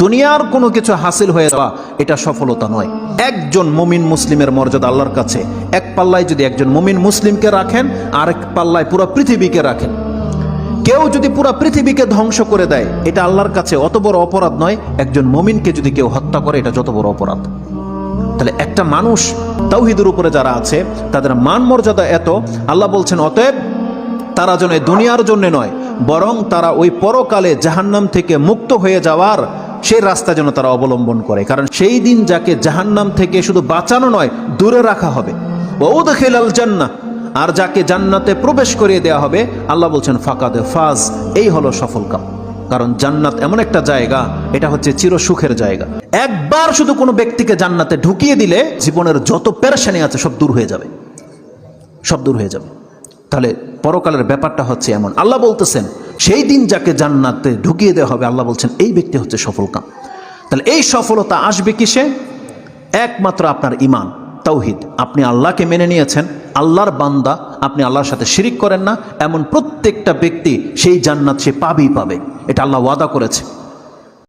দুনিয়ার কোনো কিছু হাসিল হয়ে যাওয়া এটা সফলতা নয়। একজন মুমিন মুসলিমের মর্যাদা আল্লাহর কাছে, এক পাল্লায় যদি একজন মুমিন মুসলিমকে রাখেন, আরেক পাল্লায় পুরো পৃথিবীকে রাখেন। কেউ যদি পুরো পৃথিবীকে ধ্বংস করে দেয়, এটা আল্লাহর কাছে অত বড় অপরাধ নয়। একজন মুমিনকে যদি কেউ হত্যা করে, এটা যত বড় অপরাধ। তাহলে একটা মানুষ তাওহীদের উপরে যারা আছে তাদের মান মর্যাদা এত, আল্লাহ বলছেন অতএব তারা যেন দুনিয়ার জন্য নয়, বরং তারা ওই পরকালে জাহান্নাম থেকে মুক্ত হয়ে যাওয়ার সেই রাস্তা যেন তারা অবলম্বন করে। কারণ সেই দিন যাকে জাহান্নাম থেকে শুধু বাঁচানো নয়, দূরে রাখা হবে। ওয়াউদখিলাল জান্নাহ, আর যাকে জান্নাতে প্রবেশ করিয়ে দেওয়া হবে, আল্লাহ বলছেন ফাকাদে ফাজ, এই হলো সফল কাম। কারণ জান্নাত এমন একটা জায়গা, এটা হচ্ছে চির সুখের জায়গা। একবার শুধু কোনো ব্যক্তিকে জান্নাতে ঢুকিয়ে দিলে জীবনের যত পেরেশানি আছে সব দূর হয়ে যাবে, সব দূর হয়ে যাবে। তাহলে পরকালের ব্যাপারটা হচ্ছে এমন। আল্লাহ বলতেছেন সেই দিন যাকে জান্নাতে ঢুকিয়ে দেওয়া হবে, আল্লাহ বলছেন এই ব্যক্তি হচ্ছে সফল কাম। তাহলে এই সফলতা আসবে কিসে? একমাত্র আপনার ঈমান, তাওহীদ। আপনি আল্লাহকে মেনে নিয়েছেন, আল্লাহর বান্দা, আপনি আল্লাহর সাথে শিরিক করেন না, এমন প্রত্যেকটা ব্যক্তি সেই জান্নাত সে পাবেই পাবে। এটা আল্লাহ ওয়াদা করেছে।